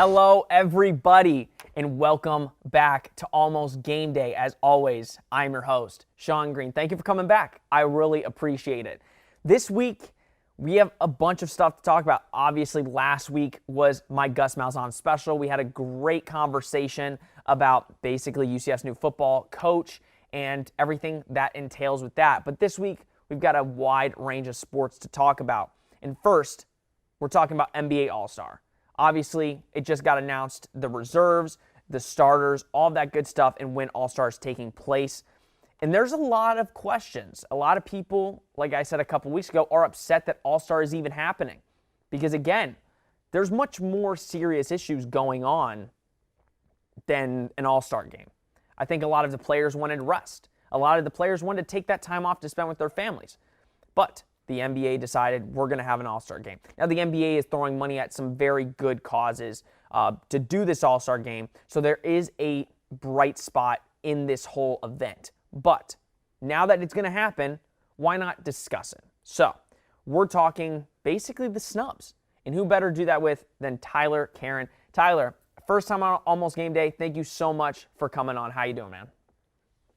Hello, everybody, and welcome back to Almost Game Day. As always, I'm your host, Sean Green. Thank you for coming back. I really appreciate it. This week, we have a bunch of stuff to talk about. Obviously, last week was my Gus Malzahn special. We had a great conversation about basically UCF's new football coach and everything that entails with that. But this week, we've got a wide range of sports to talk about. And first, we're talking about NBA All-Star. Obviously, it just got announced, the reserves, the starters, all that good stuff, and when All-Star is taking place. And there's a lot of questions. A lot of people, like I said a couple weeks ago, are upset that All-Star is even happening. Because again, there's much more serious issues going on than an All-Star game. I think a lot of the players wanted rest. A lot of the players wanted to take that time off to spend with their families. But the NBA decided we're going to have an All-Star game. Now, the NBA is throwing money at some very good causes to do this All-Star game, so there is a bright spot in this whole event. But now that it's going to happen, why not discuss it? So we're talking basically the snubs, and who better to do that with than Tyler Caron. Tyler, first time on Almost Game Day, thank you so much for coming on. How you doing, man?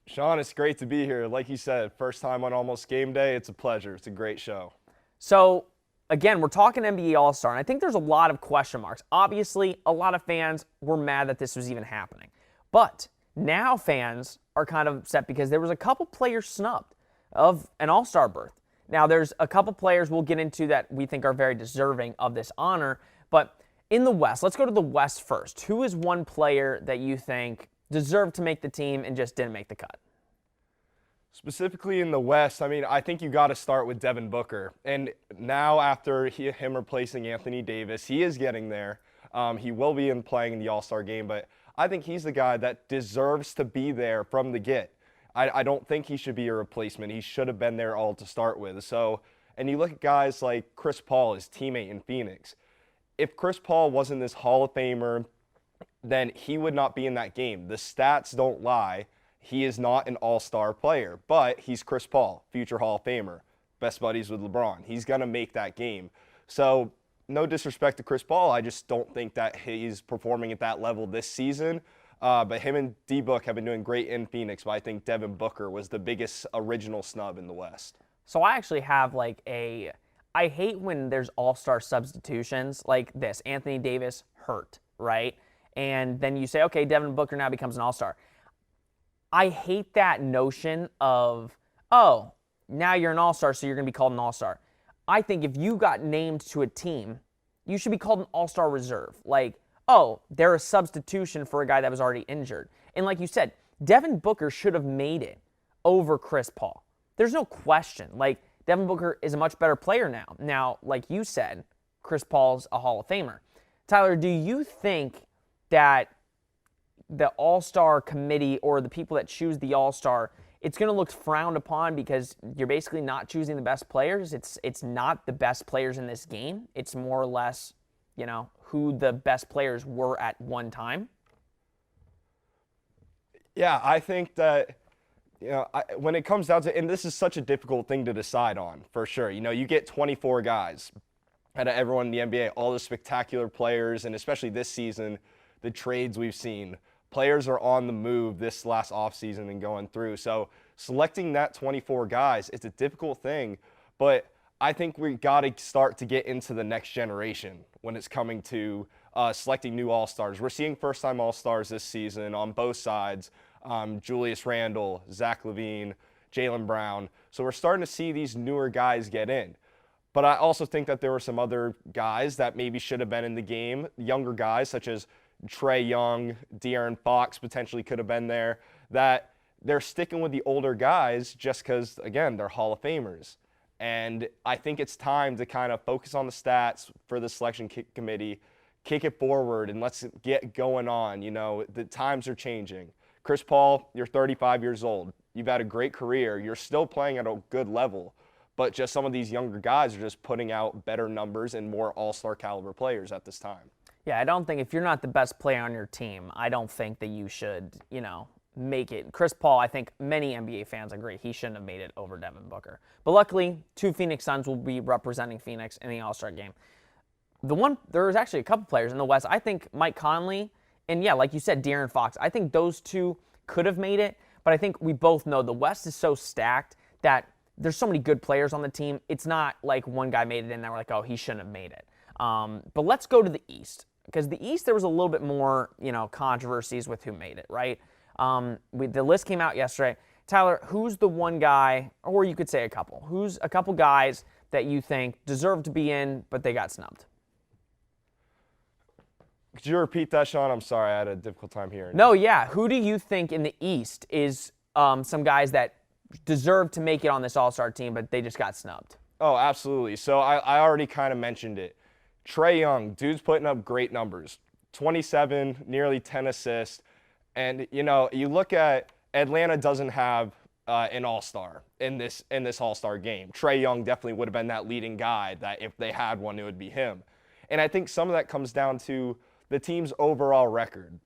Sean, it's great to be here. Like you said, first time on Almost Game Day. It's a pleasure. It's a great show. So, again, we're talking NBA All-Star, and I think there's a lot of question marks. Obviously, a lot of fans were mad that this was even happening. But now fans are kind of upset because there was a couple players snubbed of an All-Star berth. Now, there's a couple players we'll get into that we think are very deserving of this honor. But in the West, let's go to the West first. Who is one player that you think deserved to make the team and just didn't make the cut? Specifically in the West, I think you got to start with Devin Booker. And now after him replacing Anthony Davis, he is getting there. He will be playing in the All-Star game, but I think he's the guy that deserves to be there from the get. I don't think he should be a replacement. He should have been there all to start with. So, and you look at guys like Chris Paul, his teammate in Phoenix. If Chris Paul wasn't this Hall of Famer, then he would not be in that game. The stats don't lie. He is not an all-star player, but he's Chris Paul, future Hall of Famer, best buddies with LeBron. He's going to make that game. So no disrespect to Chris Paul. I just don't think that he's performing at that level this season. But him and D-Book have been doing great in Phoenix, but I think Devin Booker was the biggest original snub in the West. So I actually have I hate when there's all-star substitutions like this. Anthony Davis hurt, right? And then you say, okay, Devin Booker now becomes an all-star. I hate that notion of, oh, now you're an all-star, so you're going to be called an all-star. I think if you got named to a team, you should be called an all-star reserve. Like, oh, they're a substitution for a guy that was already injured. And like you said, Devin Booker should have made it over Chris Paul. There's no question. Like, Devin Booker is a much better player now. Now, like you said, Chris Paul's a Hall of Famer. Tyler, do you think that the All-Star committee or the people that choose the All-Star, it's going to look frowned upon because you're basically not choosing the best players? It's not the best players in this game. It's more or less, who the best players were at one time. Yeah, I think that, when it comes down to, and this is such a difficult thing to decide on, for sure. You get 24 guys out of everyone in the NBA, all the spectacular players, and especially this season, the trades we've seen. Players are on the move this last offseason and going through. So selecting that 24 guys, it's a difficult thing, but I think we got to start to get into the next generation when it's coming to selecting new All-Stars. We're seeing first-time All-Stars this season on both sides. Julius Randle, Zach LaVine, Jaylen Brown. So we're starting to see these newer guys get in. But I also think that there were some other guys that maybe should have been in the game, younger guys such as Trae Young, De'Aaron Fox potentially could have been there, that they're sticking with the older guys just because, again, they're Hall of Famers. And I think it's time to kind of focus on the stats for the selection committee, kick it forward, and let's get going on. The times are changing. Chris Paul, you're 35 years old. You've had a great career. You're still playing at a good level. But just some of these younger guys are just putting out better numbers and more all-star caliber players at this time. Yeah, I don't think if you're not the best player on your team, I don't think that you should, make it. Chris Paul, I think many NBA fans agree he shouldn't have made it over Devin Booker. But luckily, two Phoenix Suns will be representing Phoenix in the All-Star game. there's actually a couple players in the West. I think Mike Conley and, yeah, like you said, De'Aaron Fox. I think those two could have made it, but I think we both know the West is so stacked that there's so many good players on the team. It's not like one guy made it and we're like, oh, he shouldn't have made it. But let's go to the East, because the East, there was a little bit more, controversies with who made it, right? The list came out yesterday. Tyler, who's the one guy, or you could say a couple, who's a couple guys that you think deserve to be in, but they got snubbed? Could you repeat that, Sean? I'm sorry, I had a difficult time hearing. No, yeah. Who do you think in the East is some guys that deserve to make it on this All-Star team, but they just got snubbed? Oh, absolutely. So I already kind of mentioned it. Trae Young, dude's putting up great numbers. 27, nearly 10 assists. And, you look at Atlanta doesn't have an all-star in this all-star game. Trae Young definitely would have been that leading guy that if they had one, it would be him. And I think some of that comes down to the team's overall record.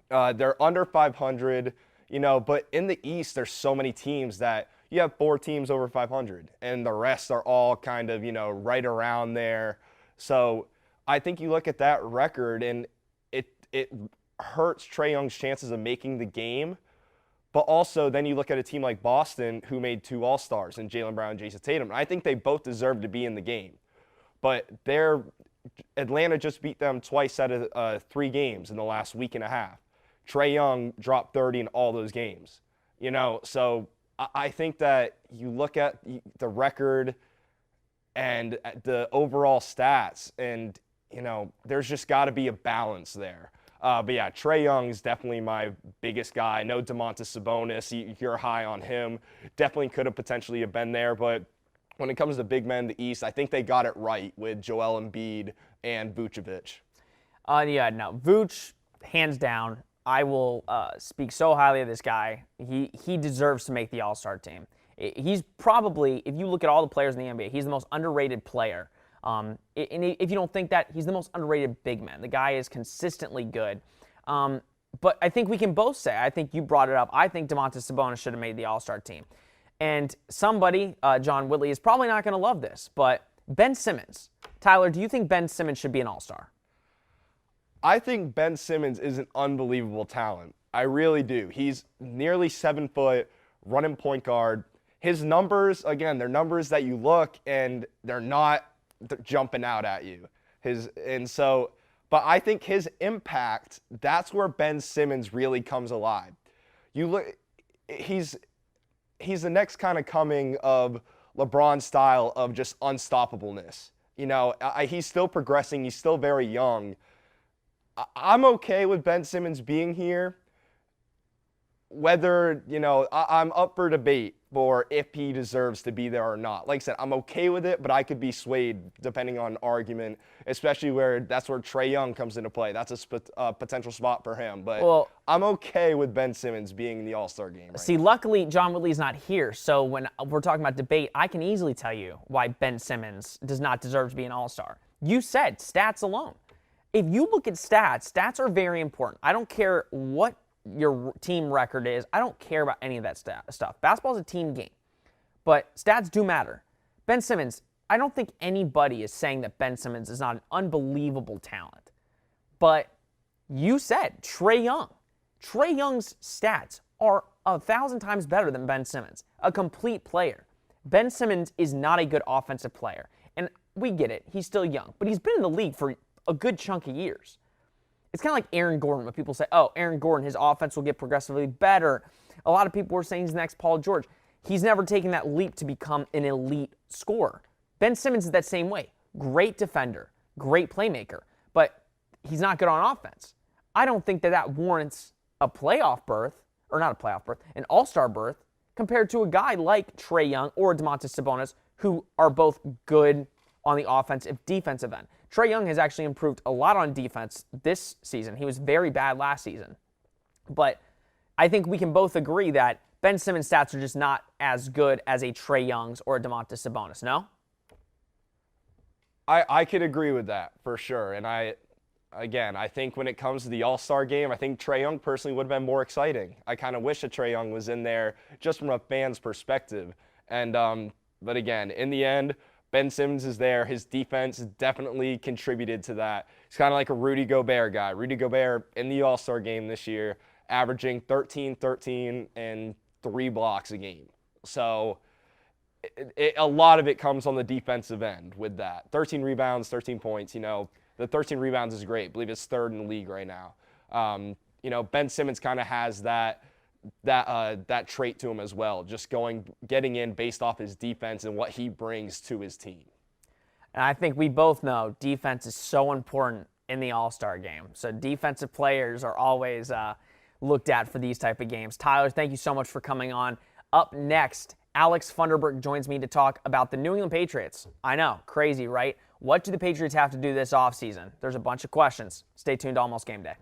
They're under 500, but in the East, there's so many teams that you have 4 teams over 500, and the rest are all kind of, right around there. So I think you look at that record, and it hurts Trae Young's chances of making the game. But also, then you look at a team like Boston, who made 2 All-Stars in Jaylen Brown and Jason Tatum. And I think they both deserve to be in the game. But Atlanta just beat them twice out of 3 games in the last week and a half. Trae Young dropped 30 in all those games. So I think that you look at the record and the overall stats, and, there's just got to be a balance there. But yeah, Trae Young is definitely my biggest guy. I know Domantas Sabonis, you're high on him. Definitely could have potentially have been there, but when it comes to big men in the East, I think they got it right with Joel Embiid and Vucevic. Yeah, no, Vooch, hands down. I will speak so highly of this guy. He deserves to make the All-Star team. He's probably, if you look at all the players in the NBA, he's the most underrated player. And if you don't think that, he's the most underrated big man. The guy is consistently good. But I think we can both say, I think you brought it up, I think Domantas Sabonis should have made the All-Star team. And somebody, John Whitley, is probably not going to love this, but Ben Simmons. Tyler, do you think Ben Simmons should be an All-Star? I think Ben Simmons is an unbelievable talent. I really do. He's nearly 7 foot, running point guard. His numbers, again, they're numbers that you look and they're not jumping out at you. But I think his impact, that's where Ben Simmons really comes alive. You look, he's the next kind of coming of LeBron's style of just unstoppableness. He's still progressing. He's still very young. I'm okay with Ben Simmons being here. Whether, I'm up for debate for if he deserves to be there or not. Like I said, I'm okay with it, but I could be swayed depending on argument, especially that's where Trae Young comes into play. That's a potential spot for him. But I'm okay with Ben Simmons being in the All-Star game right now. Luckily, John Whitley's not here, so when we're talking about debate, I can easily tell you why Ben Simmons does not deserve to be an All-Star. You said stats alone. If you look at stats are very important. I don't care what your team record is. I don't care about any of that stuff. Basketball is a team game, but stats do matter. Ben Simmons, I don't think anybody is saying that Ben Simmons is not an unbelievable talent, but you said Trae Young. Trae Young's stats are 1,000 times better than Ben Simmons, a complete player. Ben Simmons is not a good offensive player, and we get it. He's still young, but he's been in the league for a good chunk of years. It's kind of like Aaron Gordon when people say, oh, Aaron Gordon, his offense will get progressively better. A lot of people were saying he's the next Paul George. He's never taken that leap to become an elite scorer. Ben Simmons is that same way. Great defender, great playmaker, but he's not good on offense. I don't think that warrants a playoff berth, or not a playoff berth, an all-star berth, compared to a guy like Trae Young or Domantas Sabonis, who are both good on the offensive, defensive end. Trae Young has actually improved a lot on defense this season. He was very bad last season. But I think we can both agree that Ben Simmons' stats are just not as good as a Trae Young's or a Domantas Sabonis, no? I could agree with that for sure. And I think when it comes to the All-Star game, I think Trae Young personally would have been more exciting. I kind of wish that Trae Young was in there just from a fan's perspective. And but again, in the end, Ben Simmons is there. His defense definitely contributed to that. He's kind of like a Rudy Gobert guy. Rudy Gobert in the All-Star game this year, averaging 13, 13, and 3 blocks a game. So a lot of it comes on the defensive end with that. 13 rebounds, 13 points. The 13 rebounds is great. I believe it's 3rd in the league right now. Ben Simmons kind of has that trait to him as well, just getting in based off his defense and what he brings to his team. And I think we both know defense is so important in the All-Star game. So defensive players are always looked at for these type of games. Tyler, thank you so much for coming on. Up next, Alex Funderburke joins me to talk about the New England Patriots. I know, crazy, right? What do the Patriots have to do this offseason? There's a bunch of questions. Stay tuned to Almost Game Day.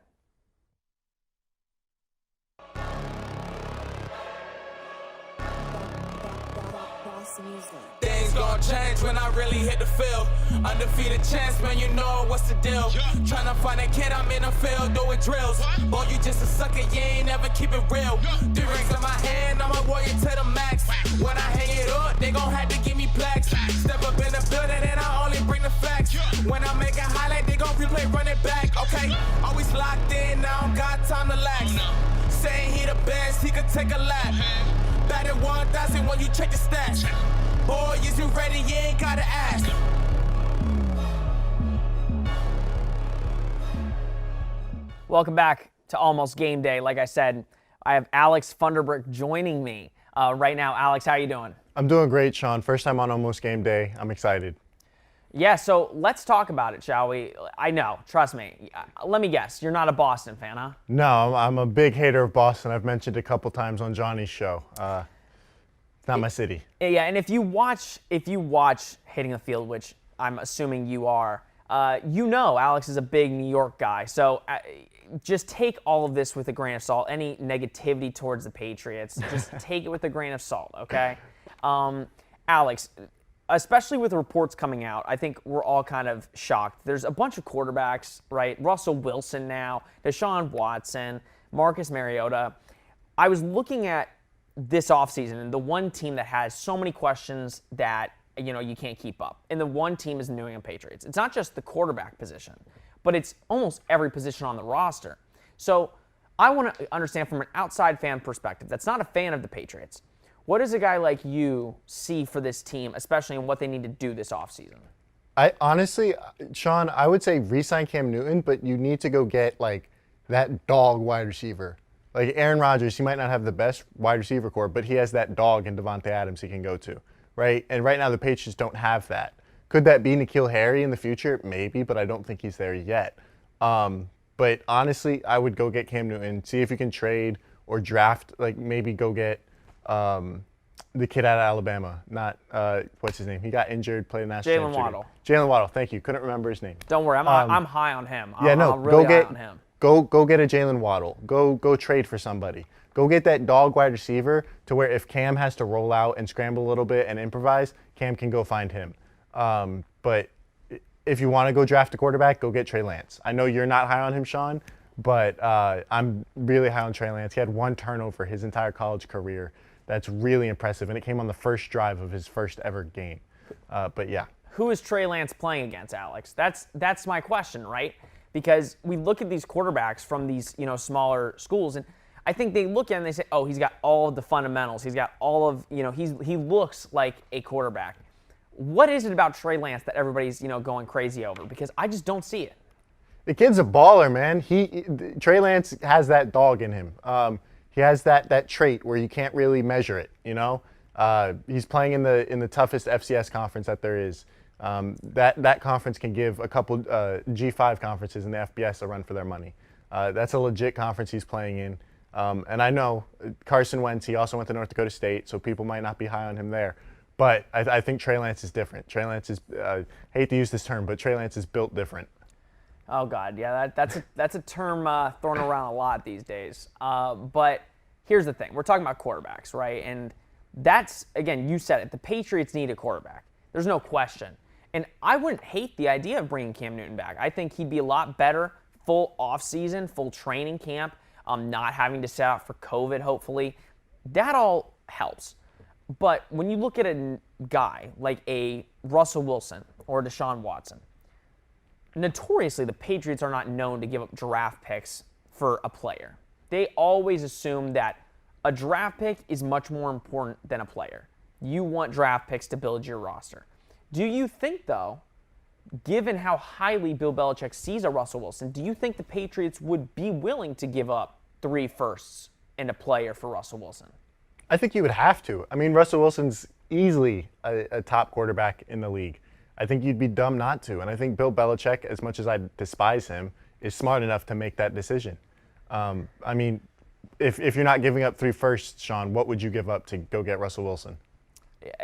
Things gon' change when I really hit the field. Undefeated champs, man, you know what's the deal. Tryna find a kid, I'm in the field doing drills. Boy, you just a sucker, you ain't never keep it real. 3 rings in my hand, I'm a warrior to the max. When I hang it up, they gon' have to give me plaques. Step up in the building and I only bring the facts. When I make a highlight, they gon' replay, run it back. Okay, always locked in, now I don't got time to lax. Saying he the best, he could take a lap. Batted 1,000 when you check the stats. Boy, is you ready? You ain't gotta ask. Welcome back to Almost Game Day. Like I said, I have Alex Funderburke joining me right now. Alex, how are you doing? I'm doing great, Sean. First time on Almost Game Day. I'm excited. Yeah, so let's talk about it, shall we? I know, trust me. Let me guess, you're not a Boston fan, huh? No, I'm a big hater of Boston. I've mentioned a couple times on Johnny's show. It's not my city. Yeah, and if you watch Hitting the Field, which I'm assuming you are, Alex is a big New York guy. So just take all of this with a grain of salt. Any negativity towards the Patriots, just take it with a grain of salt, okay? Alex, especially with the reports coming out, I think we're all kind of shocked. There's a bunch of quarterbacks, right? Russell Wilson now, Deshaun Watson, Marcus Mariota. I was looking at this offseason, and the one team that has so many questions that, you can't keep up. And the one team is the New England Patriots. It's not just the quarterback position, but it's almost every position on the roster. So I want to understand from an outside fan perspective that's not a fan of the Patriots, what does a guy like you see for this team, especially in what they need to do this offseason? I honestly, Sean, I would say re-sign Cam Newton, but you need to go get that dog wide receiver. Like Aaron Rodgers, he might not have the best wide receiver core, but he has that dog in Devontae Adams he can go to, right? And right now the Patriots don't have that. Could that be N'Keal Harry in the future? Maybe, but I don't think he's there yet. But honestly, I would go get Cam Newton, see if you can trade or draft, maybe go get the kid out of Alabama, not what's his name? He got injured, played national championship. Jalen Waddle. Jalen Waddle, thank you. Couldn't remember his name. Don't worry, I'm high on him. Yeah, I'm really high on him. Go get a Jalen Waddle. Go trade for somebody. Go get that dog wide receiver to where if Cam has to roll out and scramble a little bit and improvise, Cam can go find him. But if you want to go draft a quarterback, go get Trey Lance. I know you're not high on him, Sean, but I'm really high on Trey Lance. He had 1 turnover his entire college career. That's really impressive, and it came on the first drive of his first ever game. But yeah. Who is Trey Lance playing against, Alex? That's my question, right? Because we look at these quarterbacks from these smaller schools, and I think they look at it and they say, oh, he's got all of the fundamentals. He's got all of he looks like a quarterback. What is it about Trey Lance that everybody's going crazy over? Because I just don't see it. The kid's a baller, man. Trey Lance has that dog in him. He has that trait where you can't really measure it. He's playing in the toughest FCS conference that there is. That conference can give a couple G5 conferences in the FBS a run for their money. That's a legit conference he's playing in. And I know Carson Wentz, he also went to North Dakota State, so people might not be high on him there. But I think Trey Lance is different. Trey Lance is, hate to use this term, but Trey Lance is built different. Oh, God, yeah, that's a term thrown around a lot these days. But here's the thing. We're talking about quarterbacks, right? And that's, again, you said it. The Patriots need a quarterback. There's no question. And I wouldn't hate the idea of bringing Cam Newton back. I think he'd be a lot better full offseason, full training camp, not having to sit out for COVID, hopefully. That all helps. But when you look at a guy like a Russell Wilson or Deshaun Watson, notoriously the Patriots are not known to give up draft picks for a player. They always assume that a draft pick is much more important than a player. You want draft picks to build your roster. Do you think, though, given how highly Bill Belichick sees a Russell Wilson, do you think the Patriots would be willing to give up 3 firsts and a player for Russell Wilson? I think you would have to. I mean, Russell Wilson's easily a top quarterback in the league. I think you'd be dumb not to. And I think Bill Belichick, as much as I despise him, is smart enough to make that decision. I mean, if you're not giving up 3 firsts, Sean, what would you give up to go get Russell Wilson?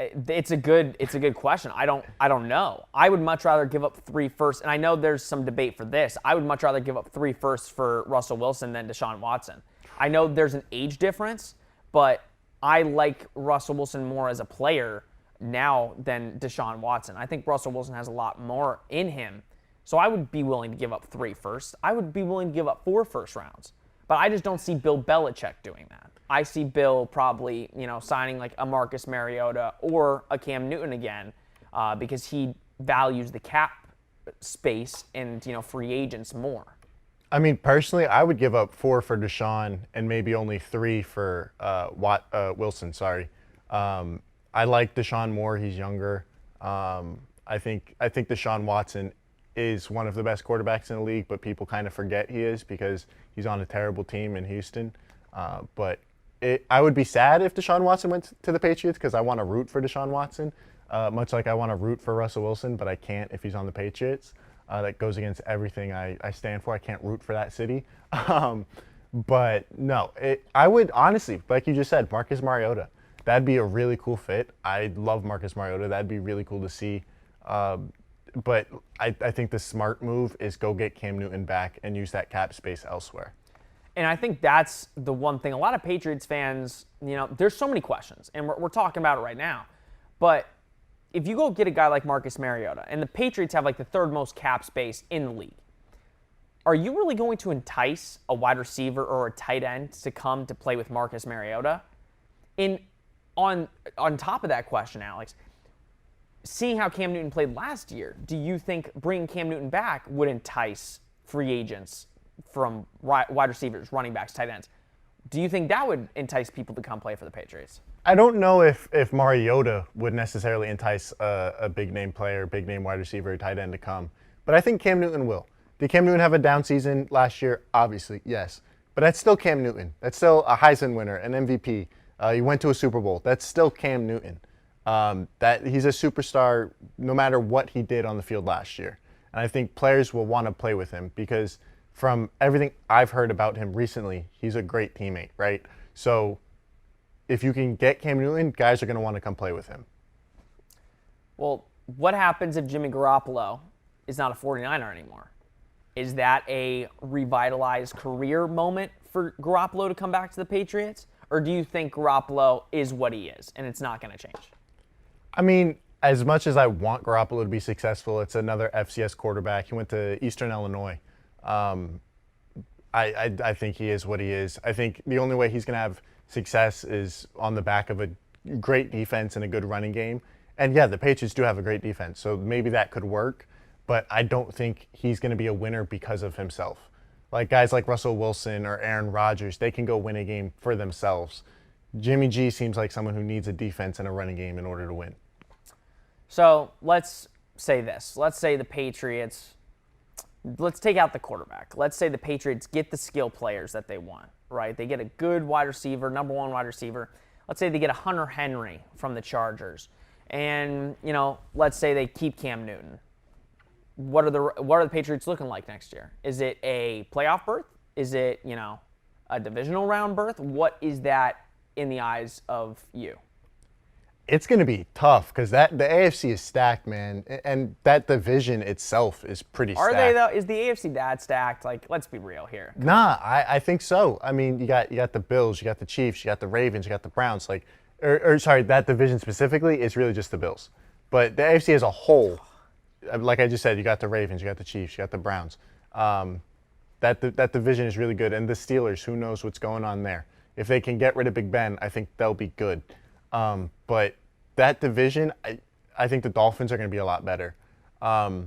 It's a good question. I don't know. I would much rather give up 3 firsts, and I know there's some debate for this. I would much rather give up 3 firsts for Russell Wilson than Deshaun Watson. I know there's an age difference, but I like Russell Wilson more as a player now than Deshaun Watson. I think Russell Wilson has a lot more in him. So I would be willing to give up 3 firsts. I would be willing to give up 4 first rounds. But I just don't see Bill Belichick doing that. I see Bill probably, signing like a Marcus Mariota or a Cam Newton again because he values the cap space and, free agents more. I mean, personally, I would give up 4 for Deshaun and maybe only 3 for Wilson. Sorry, I like Deshaun more. He's younger. I think Deshaun Watson is one of the best quarterbacks in the league, but people kind of forget he is because he's on a terrible team in Houston. I would be sad if Deshaun Watson went to the Patriots because I want to root for Deshaun Watson, much like I want to root for Russell Wilson, but I can't if he's on the Patriots. That goes against everything I stand for. I can't root for that city. But no, I would honestly, like you just said, Marcus Mariota. That'd be a really cool fit. I love Marcus Mariota. That'd be really cool to see. But I think the smart move is go get Cam Newton back and use that cap space elsewhere. And I think that's the one thing. A lot of Patriots fans, there's so many questions, and we're talking about it right now. But if you go get a guy like Marcus Mariota, and the Patriots have like the 3rd most cap space in the league, are you really going to entice a wide receiver or a tight end to come to play with Marcus Mariota? And on top of that question, Alex, seeing how Cam Newton played last year, do you think bringing Cam Newton back would entice free agents from wide receivers, running backs, tight ends? Do you think that would entice people to come play for the Patriots? I don't know if Mariota would necessarily entice a big-name player, big-name wide receiver, tight end to come. But I think Cam Newton will. Did Cam Newton have a down season last year? Obviously, yes. But that's still Cam Newton. That's still a Heisman winner, an MVP. He went to a Super Bowl. That's still Cam Newton. That he's a superstar no matter what he did on the field last year. And I think players will want to play with him because from everything I've heard about him recently, he's a great teammate, right? So if you can get Cam Newton, guys are going to want to come play with him. Well, what happens if Jimmy Garoppolo is not a 49er anymore? Is that a revitalized career moment for Garoppolo to come back to the Patriots? Or do you think Garoppolo is what he is and it's not going to change? I mean, as much as I want Garoppolo to be successful, it's another FCS quarterback. He went to Eastern Illinois. I think he is what he is. I think the only way he's going to have success is on the back of a great defense and a good running game. And yeah, the Patriots do have a great defense, so maybe that could work. But I don't think he's going to be a winner because of himself. Like guys like Russell Wilson or Aaron Rodgers, they can go win a game for themselves. Jimmy G seems like someone who needs a defense and a running game in order to win. So let's say this. Let's say the Patriots, let's take out the quarterback. Let's say the Patriots get the skill players that they want, right? They get a good wide receiver, number 1 wide receiver. Let's say they get a Hunter Henry from the Chargers. And, let's say they keep Cam Newton. What are the Patriots looking like next year? Is it a playoff berth? Is it, a divisional round berth? What is that in the eyes of you? It's going to be tough because the AFC is stacked, man, and that division itself is pretty stacked. Are they though? Is the AFC that stacked? Like, let's be real here. Nah, I think so. I mean, you got the Bills, you got the Chiefs, you got the Ravens, you got the Browns. Like, sorry, that division specifically is really just the Bills, but the AFC as a whole, like I just said, you got the Ravens, you got the Chiefs, you got the Browns. That division is really good, and the Steelers, who knows what's going on there? If they can get rid of Big Ben, I think they'll be good. But that division, I think the Dolphins are going to be a lot better.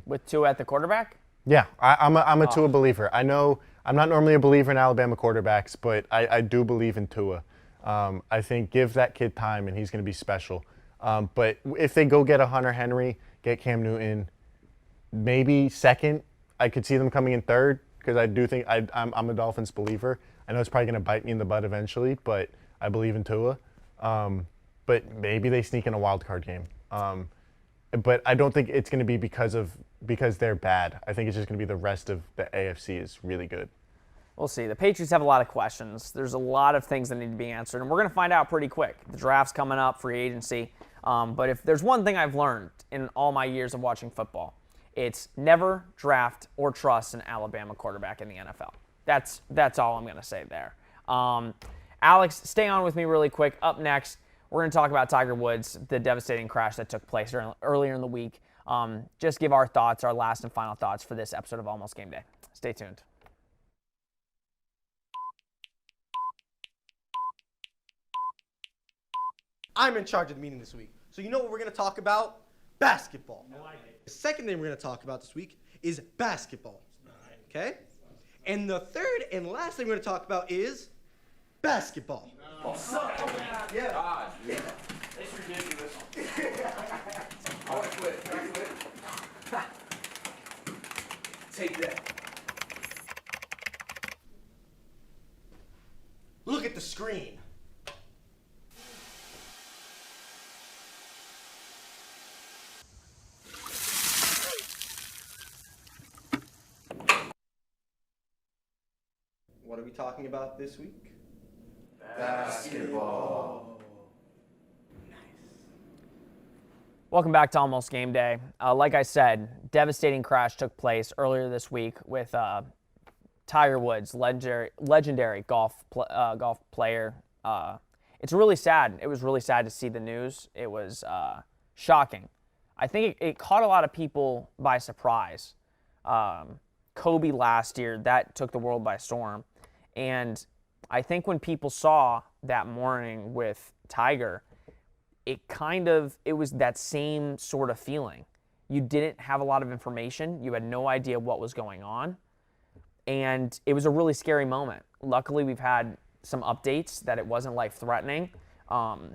With Tua at the quarterback? Yeah, I'm a Tua believer. I know I'm not normally a believer in Alabama quarterbacks, but I do believe in Tua. I think give that kid time, and he's going to be special. But if they go get a Hunter Henry, get Cam Newton, maybe second, I could see them coming in third because I do think I'm a Dolphins believer. I know it's probably going to bite me in the butt eventually, but I believe in Tua. But maybe they sneak in a wild card game. But I don't think it's going to be because they're bad. I think it's just going to be the rest of the AFC is really good. We'll see. The Patriots have a lot of questions. There's a lot of things that need to be answered, and we're going to find out pretty quick. The draft's coming up, free agency. But if there's one thing I've learned in all my years of watching football, it's never draft or trust an Alabama quarterback in the NFL. That's all I'm going to say there. Alex, stay on with me really quick. Up next, we're going to talk about Tiger Woods, the devastating crash that took place earlier in the week. Just give our thoughts, our last and final thoughts for this episode of Almost Game Day. Stay tuned. I'm in charge of the meeting this week. So you know what we're going to talk about? Basketball. No idea. The second thing we're going to talk about this week is basketball. Okay? And the third and last thing we're going to talk about is basketball. God. Yeah. It's ridiculous. I want to quit. Can I quit? Take that. Look at the screen. What are we talking about this week? Basketball. Welcome back to Almost Game Day. Like I said, devastating crash took place earlier this week with Tiger Woods, legendary golf player. It's really sad. It was really sad to see the news. It was shocking. I think it caught a lot of people by surprise. Kobe last year, that took the world by storm. And I think when people saw that morning with Tiger, it was that same sort of feeling. You didn't have a lot of information. You had no idea what was going on. And it was a really scary moment. Luckily, we've had some updates that it wasn't life-threatening.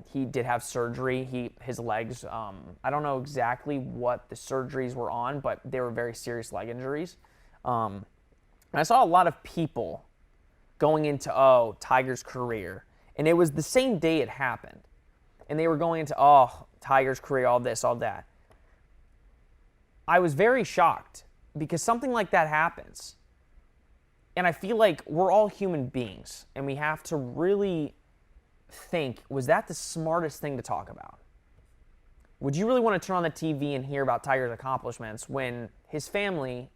He did have surgery. His legs, I don't know exactly what the surgeries were on, but they were very serious leg injuries. And I saw a lot of people going into, Tiger's career. And it was the same day it happened. And they were going into, Tiger's career, all this, all that. I was very shocked because something like that happens. And I feel like we're all human beings. And we have to really think, was that the smartest thing to talk about? Would you really want to turn on the TV and hear about Tiger's accomplishments when his family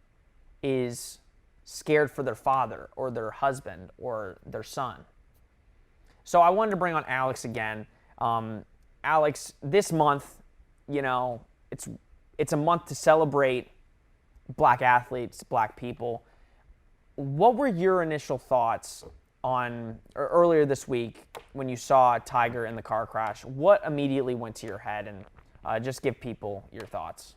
is scared for their father or their husband or their son? So I wanted to bring on Alex again. Alex, this month, it's a month to celebrate black athletes, black people. What were your initial thoughts on earlier this week when you saw Tiger in the car crash? What immediately went to your head? And just give people your thoughts.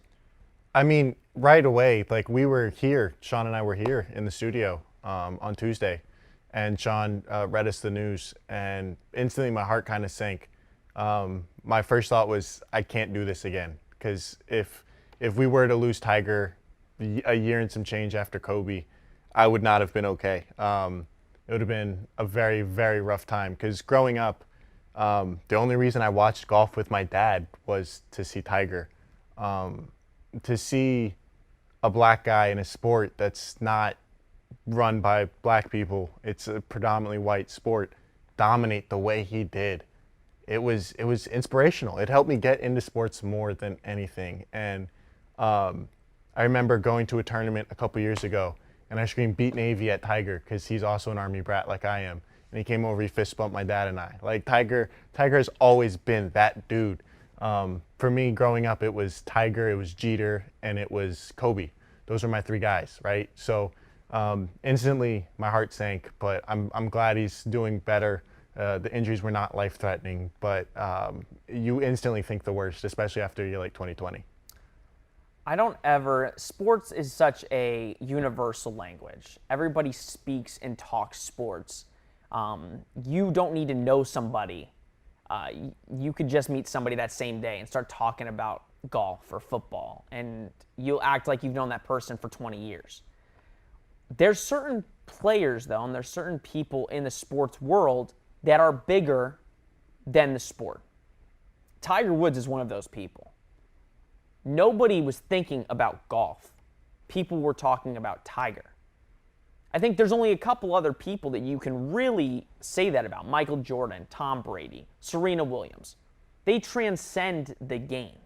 I mean, right away, like we were here, Sean and I were here in the studio on Tuesday, and Sean read us the news, and instantly my heart kind of sank. My first thought was, I can't do this again, because if we were to lose Tiger a year and some change after Kobe, I would not have been okay. It would have been a very, very rough time, because growing up, the only reason I watched golf with my dad was to see Tiger. To see a black guy in a sport that's not run by black people, it's a predominantly white sport, dominate the way he did. It was inspirational. It helped me get into sports more than anything. And I remember going to a tournament a couple years ago, and I screamed "Beat Navy" at Tiger because he's also an Army brat like I am. And he came over, he fist bumped my dad and I. Like Tiger has always been that dude. For me, growing up, it was Tiger, it was Jeter, and it was Kobe. Those are my three guys, right? So instantly, my heart sank. But I'm glad he's doing better. The injuries were not life-threatening, but you instantly think the worst, especially after a year like 2020. Sports is such a universal language. Everybody speaks and talks sports. You don't need to know somebody. You could just meet somebody that same day and start talking about golf or football, and you'll act like you've known that person for 20 years. There's certain players, though, and there's certain people in the sports world that are bigger than the sport. Tiger Woods is one of those people. Nobody was thinking about golf. People were talking about Tiger. I think there's only a couple other people that you can really say that about. Michael Jordan, Tom Brady, Serena Williams. They transcend the game.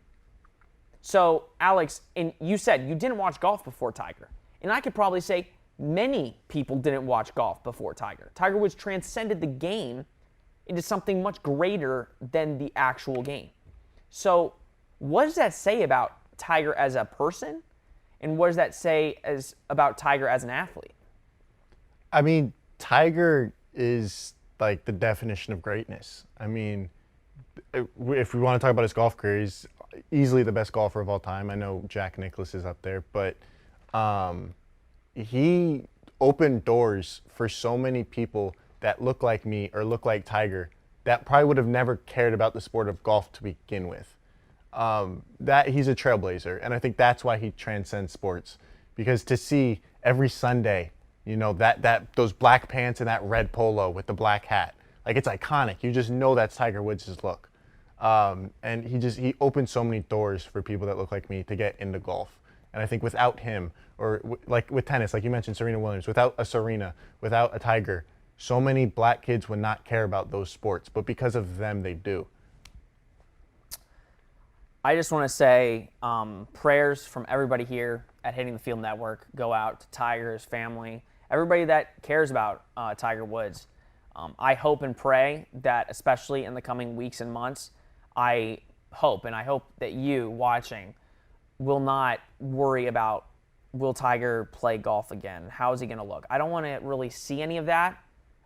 So, Alex, and you said you didn't watch golf before Tiger. And I could probably say many people didn't watch golf before Tiger. Tiger Woods transcended the game into something much greater than the actual game. So, what does that say about Tiger as a person? And what does that say about Tiger as an athlete? I mean, Tiger is like the definition of greatness. I mean, if we want to talk about his golf career, he's easily the best golfer of all time. I know Jack Nicklaus is up there, but he opened doors for so many people that look like me or look like Tiger that probably would have never cared about the sport of golf to begin with. That he's a trailblazer, and I think that's why he transcends sports. Because to see every Sunday, you know, that those black pants and that red polo with the black hat, like, it's iconic. You just know that's Tiger Woods' look. And he opened so many doors for people that look like me to get into golf. And I think without him, or like with tennis, like you mentioned, Serena Williams, without a Serena, without a Tiger, so many black kids would not care about those sports. But because of them, they do. I just want to say prayers from everybody here at Hitting the Field Network go out to Tiger, his family, everybody that cares about Tiger Woods. I hope and pray that, especially in the coming weeks and months, I hope that you watching will not worry about, will Tiger play golf again? How is he going to look? I don't want to really see any of that.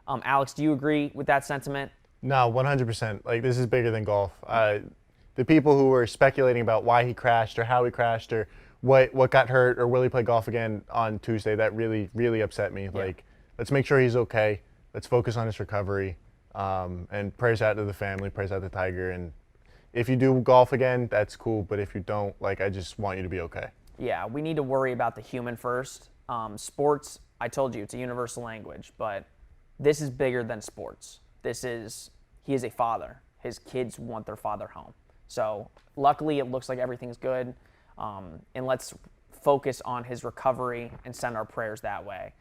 Alex, do you agree with that sentiment? No, 100%. Like, this is bigger than golf. The people who were speculating about why he crashed or how he crashed or what got hurt or will he play golf again on Tuesday, that really, really upset me. Yeah. Like, let's make sure he's okay. Let's focus on his recovery. And prayers out to the family, prayers out to Tiger. And if you do golf again, that's cool. But if you don't, like, I just want you to be okay. Yeah, we need to worry about the human first. Sports, I told you, it's a universal language. But this is bigger than sports. He is a father. His kids want their father home. So luckily, it looks like everything's good. And let's focus on his recovery and send our prayers that way.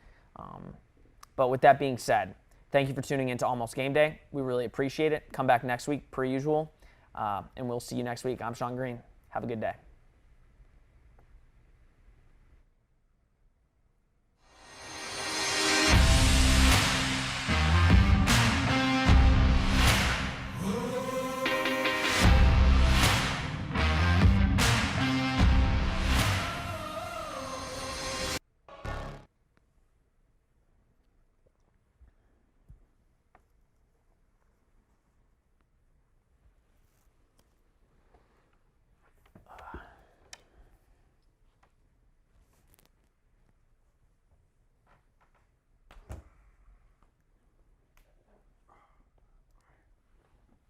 But with that being said, thank you for tuning in to Almost Game Day. We really appreciate it. Come back next week, per usual. And we'll see you next week. I'm Sean Green. Have a good day.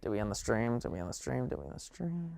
Did we end the stream? Did we end the stream? Did we end the stream?